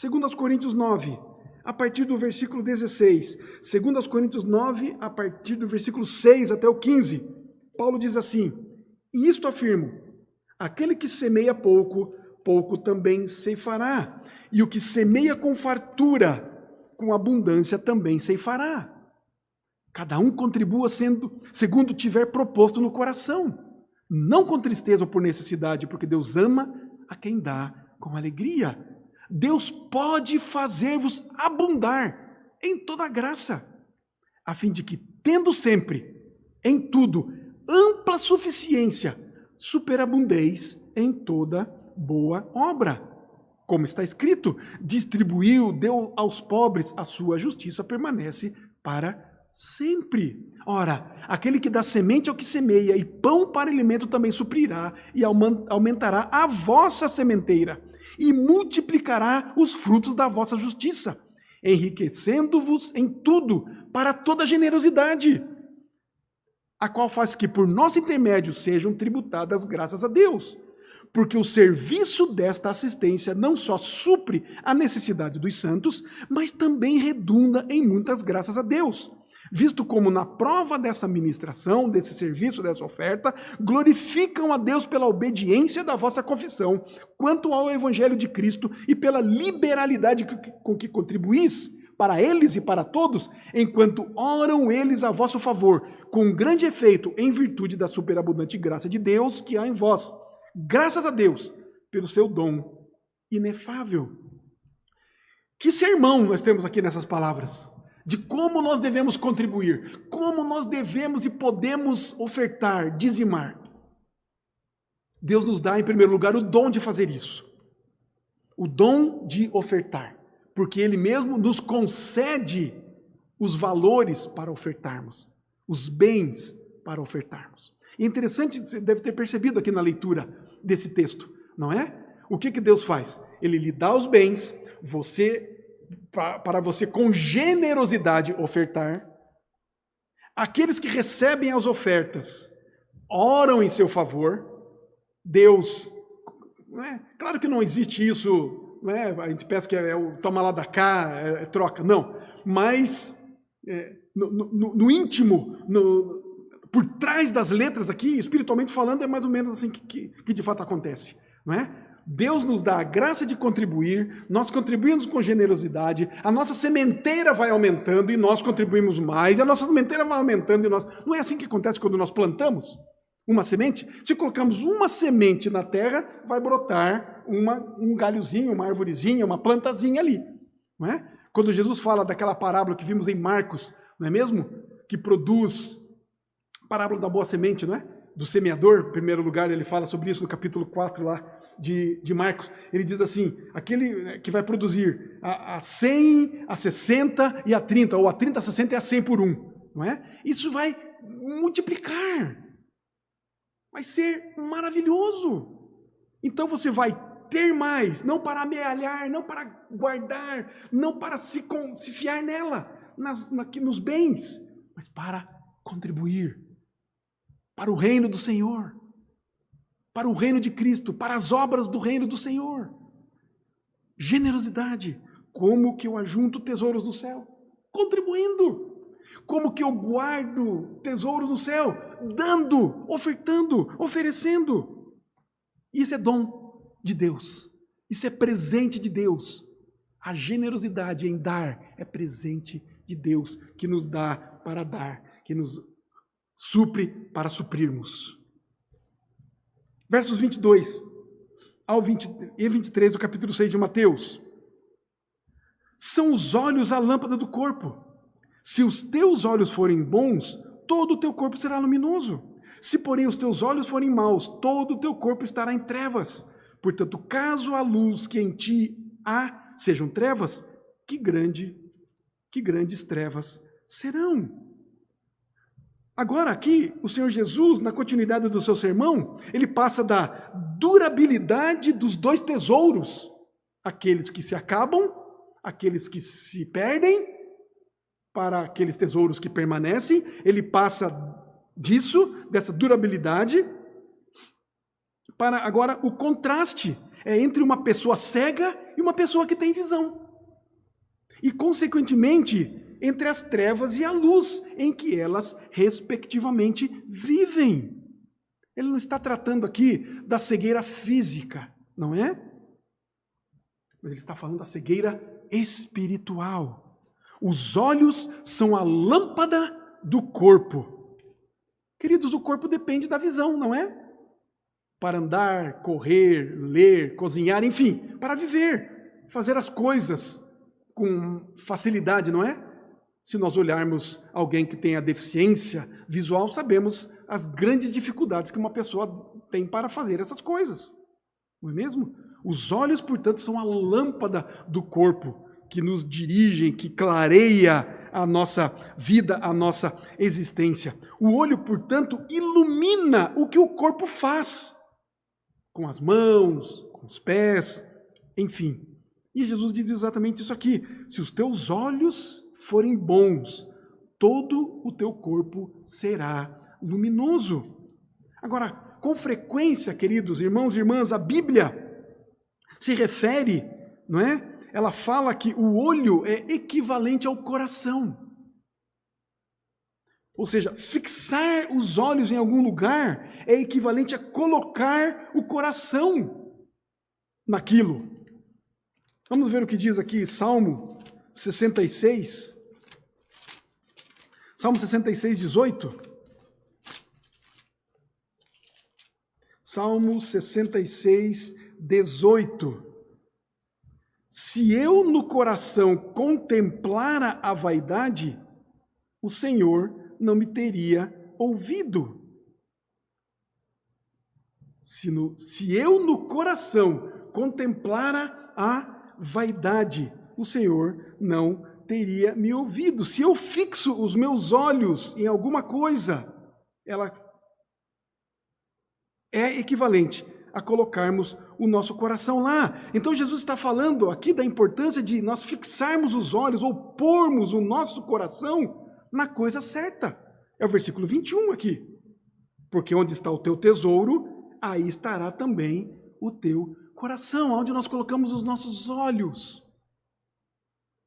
[SPEAKER 1] 2 Coríntios 9, a partir do versículo 16. 2 Coríntios 9, a partir do versículo 6 até o 15. Paulo diz assim: e isto afirmo, aquele que semeia pouco, pouco também ceifará. E o que semeia com fartura, com abundância também ceifará. Cada um contribua segundo tiver proposto no coração, não com tristeza ou por necessidade, porque Deus ama a quem dá com alegria. Deus pode fazer-vos abundar em toda graça, a fim de que, tendo sempre, em tudo, ampla suficiência, superabundeis em toda boa obra. Como está escrito, distribuiu, deu aos pobres, a sua justiça permanece para sempre. Ora, aquele que dá semente ao que semeia e pão para alimento também suprirá e aumentará a vossa sementeira e multiplicará os frutos da vossa justiça, enriquecendo-vos em tudo para toda generosidade, a qual faz que por nosso intermédio sejam tributadas graças a Deus, porque o serviço desta assistência não só supre a necessidade dos santos, mas também redunda em muitas graças a Deus, visto como na prova dessa ministração, desse serviço, dessa oferta, glorificam a Deus pela obediência da vossa confissão, quanto ao Evangelho de Cristo e pela liberalidade com que contribuís para eles e para todos, enquanto oram eles a vosso favor, com grande efeito, em virtude da superabundante graça de Deus que há em vós. Graças a Deus, pelo seu dom inefável. Que sermão nós temos aqui nessas palavras. de como nós devemos contribuir, como nós devemos e podemos ofertar, dizimar. Deus nos dá, em primeiro lugar, o dom de fazer isso. O dom de ofertar. Porque Ele mesmo nos concede os valores para ofertarmos, os bens para ofertarmos. E é interessante, você deve ter percebido aqui na leitura desse texto, não é? O que Deus faz? Ele lhe dá os bens, para você com generosidade ofertar. Aqueles que recebem as ofertas oram em seu favor. Deus, claro que não existe isso, a gente pensa que é o toma lá da cá, é troca, não, mas no íntimo, por trás das letras aqui, espiritualmente falando, é mais ou menos assim que de fato acontece, não é? Deus nos dá a graça de contribuir, nós contribuímos com generosidade, a nossa sementeira vai aumentando e nós contribuímos mais, e a nossa sementeira vai aumentando e nós... Não é assim que acontece quando nós plantamos uma semente? Se colocamos uma semente na terra, vai brotar um galhozinho, uma arvorezinha, uma plantazinha ali, não é? Quando Jesus fala daquela parábola que vimos em Marcos, não é mesmo? Que produz, parábola da boa semente, não é? Do semeador, em primeiro lugar, ele fala sobre isso no capítulo 4 lá de Marcos. Ele diz assim, aquele que vai produzir a 100, a 60 e a 30, ou a 30, a 60 e a 100 por um, não é? Isso vai multiplicar, vai ser maravilhoso. Então você vai ter mais, não para amealhar, não para guardar, não para se fiar nela, nos bens, mas para contribuir para o reino do Senhor, para o reino de Cristo, para as obras do reino do Senhor. Generosidade. Como que eu ajunto tesouros no céu? Contribuindo. Como que eu guardo tesouros no céu? Dando, ofertando, oferecendo. Isso é dom de Deus. Isso é presente de Deus. A generosidade em dar é presente de Deus, que nos dá para dar, que nos supre para suprirmos. Versos 22 ao 23 do capítulo 6 de Mateus. São os olhos a lâmpada do corpo. Se os teus olhos forem bons, todo o teu corpo será luminoso. Se, porém, os teus olhos forem maus, todo o teu corpo estará em trevas. Portanto, caso a luz que em ti há sejam trevas, que grandes trevas serão. Agora aqui, o Senhor Jesus, na continuidade do seu sermão, ele passa da durabilidade dos dois tesouros, aqueles que se acabam, aqueles que se perdem, para aqueles tesouros que permanecem. Ele passa dessa durabilidade, para agora o contraste entre uma pessoa cega e uma pessoa que tem visão. E, consequentemente, entre as trevas e a luz em que elas, respectivamente, vivem. Ele não está tratando aqui da cegueira física, não é? Mas ele está falando da cegueira espiritual. Os olhos são a lâmpada do corpo. Queridos, o corpo depende da visão, não é? Para andar, correr, ler, cozinhar, enfim, para viver, fazer as coisas com facilidade, não é? Se nós olharmos alguém que tem a deficiência visual, sabemos as grandes dificuldades que uma pessoa tem para fazer essas coisas. Não é mesmo? Os olhos, portanto, são a lâmpada do corpo que nos dirigem, que clareia a nossa vida, a nossa existência. O olho, portanto, ilumina o que o corpo faz, com as mãos, com os pés, enfim. E Jesus diz exatamente isso aqui: se os teus olhos forem bons, todo o teu corpo será luminoso. Agora, com frequência, queridos irmãos e irmãs, a Bíblia se refere, não é? Ela fala que o olho é equivalente ao coração. Ou seja, fixar os olhos em algum lugar é equivalente a colocar o coração naquilo. Vamos ver o que diz aqui Salmo 66. Salmo 66, 18. Salmo 66, 18. se eu no coração contemplara a vaidade, o Senhor não me teria ouvido. Se eu no coração contemplara a vaidade, o Senhor não teria me ouvido. Se eu fixo os meus olhos em alguma coisa, ela é equivalente a colocarmos o nosso coração lá. Então Jesus está falando aqui da importância de nós fixarmos os olhos ou pormos o nosso coração na coisa certa. É o versículo 21 aqui. Porque onde está o teu tesouro, aí estará também o teu coração, onde nós colocamos os nossos olhos.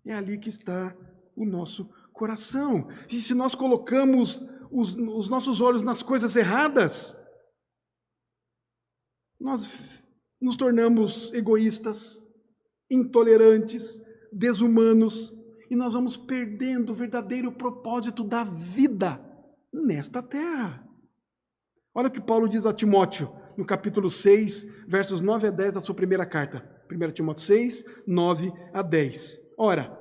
[SPEAKER 1] É ali que está o nosso coração. E se nós colocamos os nossos olhos nas coisas erradas, nós nos tornamos egoístas, intolerantes, desumanos, e nós vamos perdendo o verdadeiro propósito da vida nesta terra. Olha o que Paulo diz a Timóteo, no capítulo 6, versos 9 a 10 da sua primeira carta. 1 Timóteo 6, 9 a 10. Ora,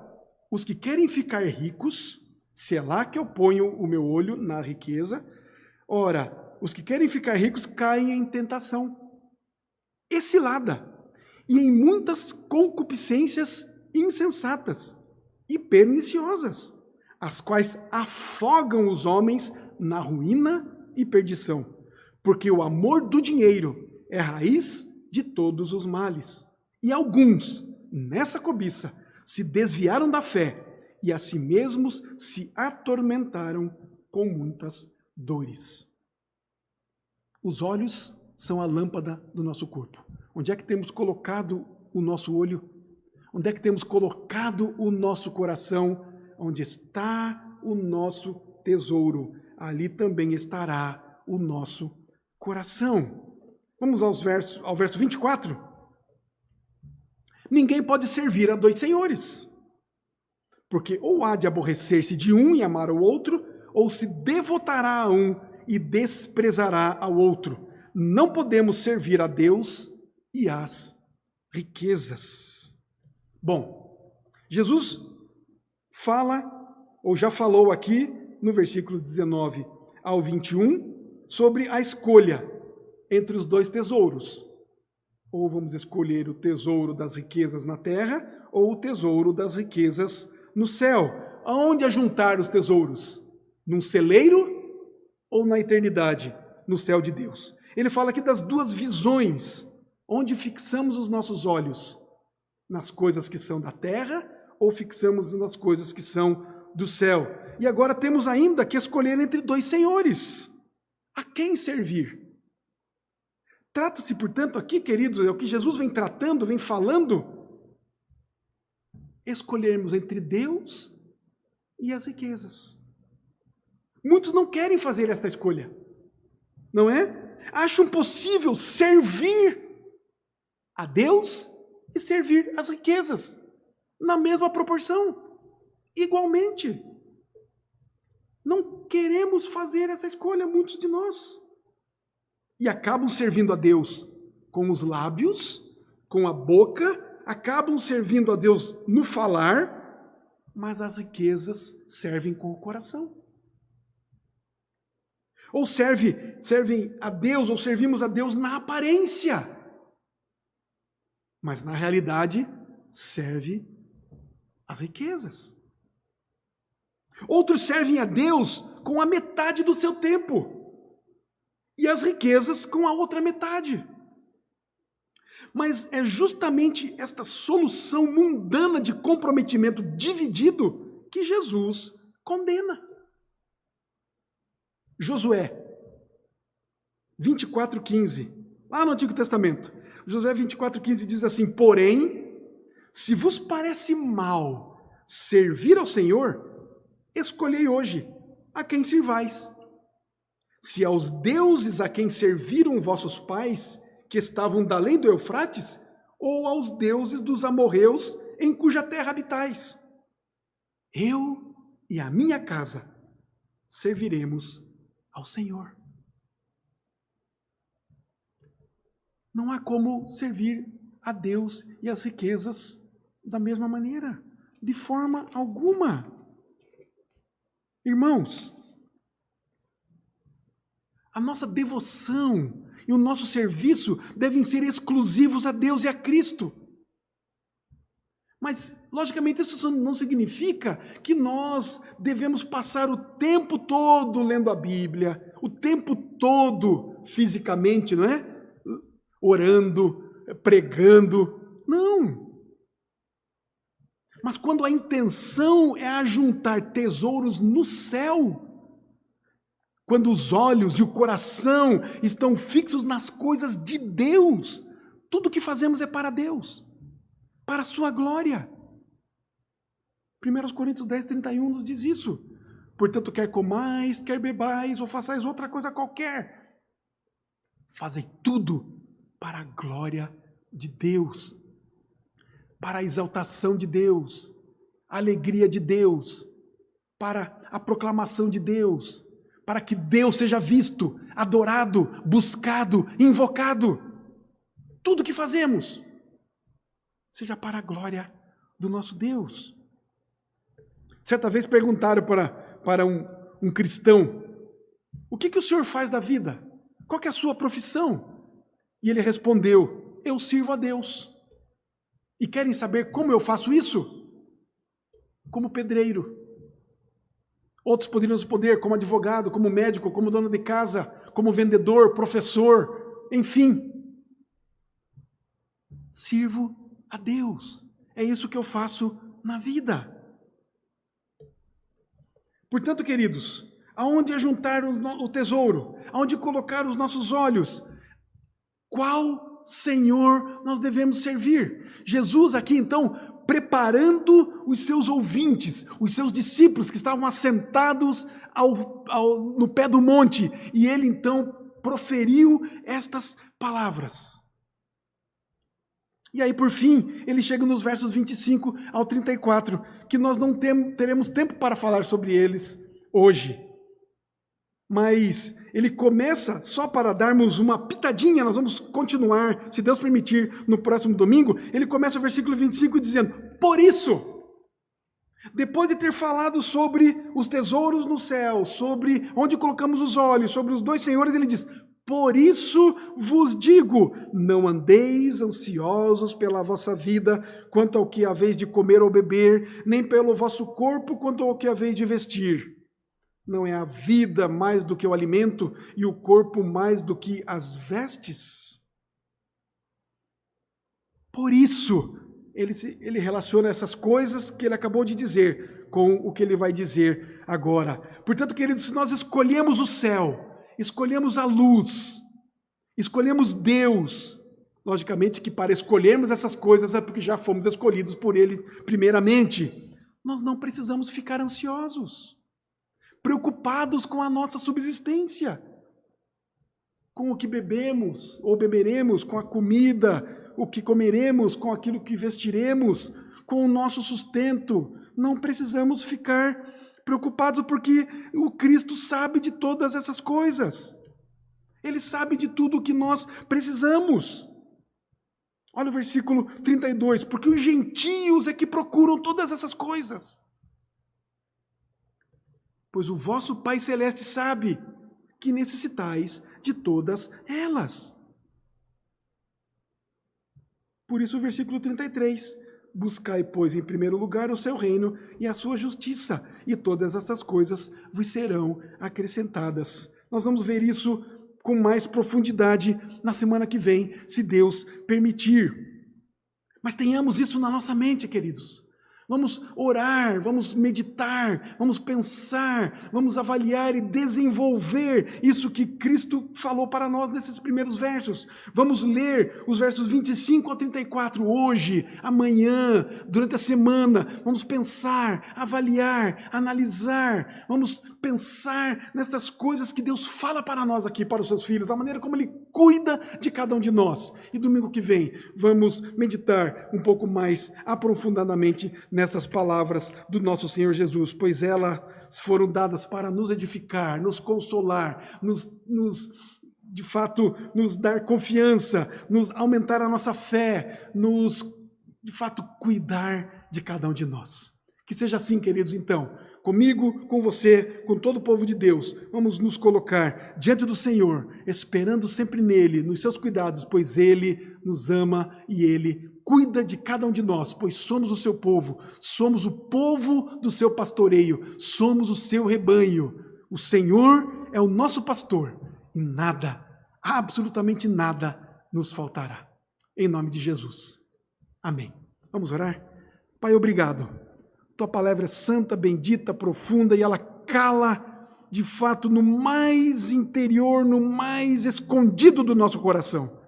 [SPEAKER 1] os que querem ficar ricos, se é lá que eu ponho o meu olho na riqueza, ora, os que querem ficar ricos caem em tentação, e cilada, e em muitas concupiscências insensatas e perniciosas, as quais afogam os homens na ruína e perdição, porque o amor do dinheiro é a raiz de todos os males. E alguns, nessa cobiça, se desviaram da fé e a si mesmos se atormentaram com muitas dores. Os olhos são a lâmpada do nosso corpo. Onde é que temos colocado o nosso olho? Onde é que temos colocado o nosso coração? Onde está o nosso tesouro, ali também estará o nosso coração. Vamos ao verso 24. Ninguém pode servir a dois senhores, porque ou há de aborrecer-se de um e amar o outro, ou se devotará a um e desprezará ao outro. Não podemos servir a Deus e às riquezas. Bom, Jesus fala, ou já falou aqui, no versículo 19 ao 21, sobre a escolha entre os dois tesouros. Ou vamos escolher o tesouro das riquezas na terra, ou o tesouro das riquezas no céu. Aonde ajuntar os tesouros? Num celeiro ou na eternidade, no céu de Deus? Ele fala aqui das duas visões, onde fixamos os nossos olhos, nas coisas que são da terra ou fixamos nas coisas que são do céu. E agora temos ainda que escolher entre dois senhores. A quem servir? Trata-se, portanto, aqui, queridos, é o que Jesus vem tratando, vem falando, escolhermos entre Deus e as riquezas. Muitos não querem fazer esta escolha, não é? Acham possível servir a Deus e servir as riquezas, na mesma proporção, igualmente. Não queremos fazer essa escolha, muitos de nós. E acabam servindo a Deus com os lábios, com a boca, acabam servindo a Deus no falar, mas as riquezas servem com o coração. Ou servem a Deus, ou servimos a Deus na aparência, mas na realidade serve as riquezas. Outros servem a Deus com a metade do seu tempo, e as riquezas com a outra metade. Mas é justamente esta solução mundana de comprometimento dividido que Jesus condena. Josué 24:15, lá no Antigo Testamento. Josué 24:15 diz assim: porém, se vos parece mal servir ao Senhor, escolhei hoje a quem sirvais. Se aos deuses a quem serviram vossos pais, que estavam da além do Eufrates, ou aos deuses dos amorreus, em cuja terra habitais. Eu e a minha casa serviremos ao Senhor. Não há como servir a Deus e as riquezas da mesma maneira, de forma alguma. Irmãos, a nossa devoção e o nosso serviço devem ser exclusivos a Deus e a Cristo. Mas, logicamente, isso não significa que nós devemos passar o tempo todo lendo a Bíblia, o tempo todo fisicamente, não é? Orando, pregando. Não. Mas quando a intenção é ajuntar tesouros no céu, quando os olhos e o coração estão fixos nas coisas de Deus, tudo que fazemos é para Deus, para a sua glória. 1 Coríntios 10, 31 nos diz isso. Portanto, quer comais, quer bebais, ou façais outra coisa qualquer, fazei tudo para a glória de Deus, para a exaltação de Deus, a alegria de Deus, para a proclamação de Deus, para que Deus seja visto, adorado, buscado, invocado. Tudo que fazemos seja para a glória do nosso Deus. Certa vez perguntaram para um cristão: o que o senhor faz da vida? Qual que é a sua profissão? E ele respondeu: eu sirvo a Deus. E querem saber como eu faço isso? Como pedreiro. Outros poderiam responder como advogado, como médico, como dono de casa, como vendedor, professor, enfim. Sirvo a Deus. É isso que eu faço na vida. Portanto, queridos, aonde ajuntar o tesouro? Aonde colocar os nossos olhos? Qual Senhor nós devemos servir? Jesus aqui, então, preparando os seus ouvintes, os seus discípulos que estavam assentados no pé do monte, e ele, então, proferiu estas palavras. E aí, por fim, ele chega nos versos 25 ao 34, que nós não teremos tempo para falar sobre eles hoje. Mas ele começa, só para darmos uma pitadinha, nós vamos continuar, se Deus permitir, no próximo domingo. Ele começa o versículo 25 dizendo: por isso, depois de ter falado sobre os tesouros no céu, sobre onde colocamos os olhos, sobre os dois senhores, ele diz: por isso vos digo, não andeis ansiosos pela vossa vida, quanto ao que haveis de comer ou beber, nem pelo vosso corpo, quanto ao que haveis de vestir. Não é a vida mais do que o alimento e o corpo mais do que as vestes? Por isso, ele relaciona essas coisas que ele acabou de dizer com o que ele vai dizer agora. Portanto, queridos, se nós escolhemos o céu, escolhemos a luz, escolhemos Deus, logicamente que para escolhermos essas coisas é porque já fomos escolhidos por Ele primeiramente, nós não precisamos ficar ansiosos, preocupados com a nossa subsistência, com o que bebemos ou beberemos, com a comida, o que comeremos, com aquilo que vestiremos, com o nosso sustento. Não precisamos ficar preocupados porque o Cristo sabe de todas essas coisas. Ele sabe de tudo o que nós precisamos. Olha o versículo 32, porque os gentios é que procuram todas essas coisas. Pois o vosso Pai Celeste sabe que necessitais de todas elas. Por isso o versículo 33, buscai, pois, em primeiro lugar o seu reino e a sua justiça, e todas essas coisas vos serão acrescentadas. Nós vamos ver isso com mais profundidade na semana que vem, se Deus permitir. Mas tenhamos isso na nossa mente, queridos. Vamos orar, vamos meditar, vamos pensar, vamos avaliar e desenvolver isso que Cristo falou para nós nesses primeiros versos. Vamos ler os versos 25 ao 34 hoje, amanhã, durante a semana. Vamos pensar, avaliar, analisar. Vamos pensar nessas coisas que Deus fala para nós aqui, para os seus filhos, a maneira como Ele cuida de cada um de nós. E domingo que vem, vamos meditar um pouco mais aprofundadamente nessas palavras do nosso Senhor Jesus, pois elas foram dadas para nos edificar, nos consolar, de fato, nos dar confiança, nos aumentar a nossa fé, nos de fato, cuidar de cada um de nós. Que seja assim, queridos, então, comigo, com você, com todo o povo de Deus, vamos nos colocar diante do Senhor, esperando sempre nele, nos seus cuidados, pois ele nos ama e ele cuida de cada um de nós, pois somos o seu povo, somos o povo do seu pastoreio, somos o seu rebanho. O Senhor é o nosso pastor e nada, absolutamente nada, nos faltará. Em nome de Jesus. Amém. Vamos orar? Pai, obrigado. Tua palavra é santa, bendita, profunda e ela cala, de fato, no mais interior, no mais escondido do nosso coração.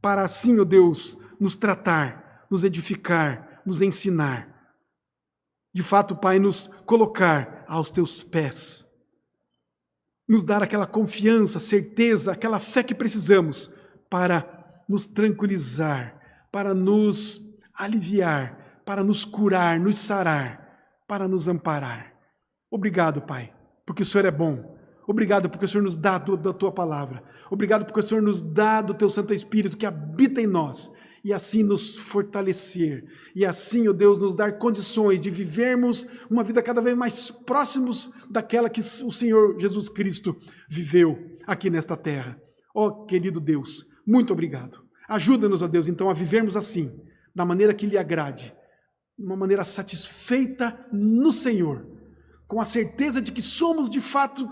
[SPEAKER 1] Para assim, ó Deus, nos tratar, nos edificar, nos ensinar. De fato, Pai, nos colocar aos teus pés. Nos dar aquela confiança, certeza, aquela fé que precisamos para nos tranquilizar, para nos aliviar, para nos curar, nos sarar, para nos amparar. Obrigado, Pai, porque o Senhor é bom. Obrigado porque o Senhor nos dá da Tua palavra. Obrigado porque o Senhor nos dá do Teu Santo Espírito que habita em nós e assim nos fortalecer. E assim, ó Deus, nos dar condições de vivermos uma vida cada vez mais próximos daquela que o Senhor Jesus Cristo viveu aqui nesta terra. Ó querido Deus, muito obrigado. Ajuda-nos, ó Deus, então, a vivermos assim, da maneira que lhe agrade, de uma maneira satisfeita no Senhor, com a certeza de que somos, de fato,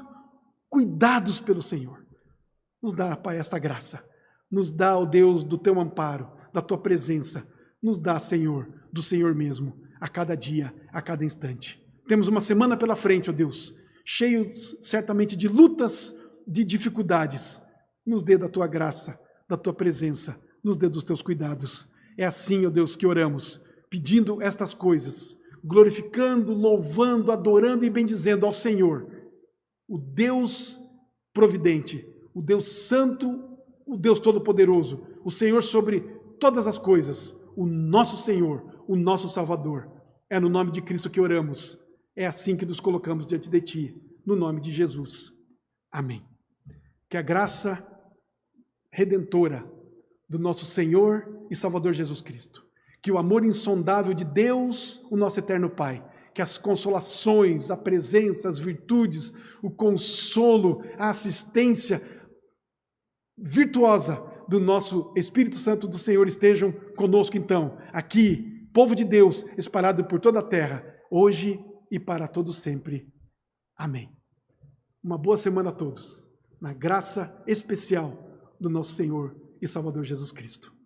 [SPEAKER 1] cuidados pelo Senhor. Nos dá, Pai, esta graça. Nos dá, ó Deus, do Teu amparo, da Tua presença. Nos dá, Senhor, do Senhor mesmo, a cada dia, a cada instante. Temos uma semana pela frente, ó Deus, cheios certamente de lutas, de dificuldades. Nos dê da Tua graça, da Tua presença, nos dê dos Teus cuidados. É assim, ó Deus, que oramos, pedindo estas coisas, glorificando, louvando, adorando e bendizendo ao Senhor, o Deus providente, o Deus santo, o Deus todo-poderoso, o Senhor sobre todas as coisas, o nosso Senhor, o nosso Salvador. É no nome de Cristo que oramos. É assim que nos colocamos diante de Ti, no nome de Jesus. Amém. Que a graça redentora do nosso Senhor e Salvador Jesus Cristo, que o amor insondável de Deus, o nosso eterno Pai, que as consolações, a presença, as virtudes, o consolo, a assistência virtuosa do nosso Espírito Santo do Senhor estejam conosco então, aqui, povo de Deus, espalhado por toda a terra, hoje e para todo sempre. Amém. Uma boa semana a todos, na graça especial do nosso Senhor e Salvador Jesus Cristo.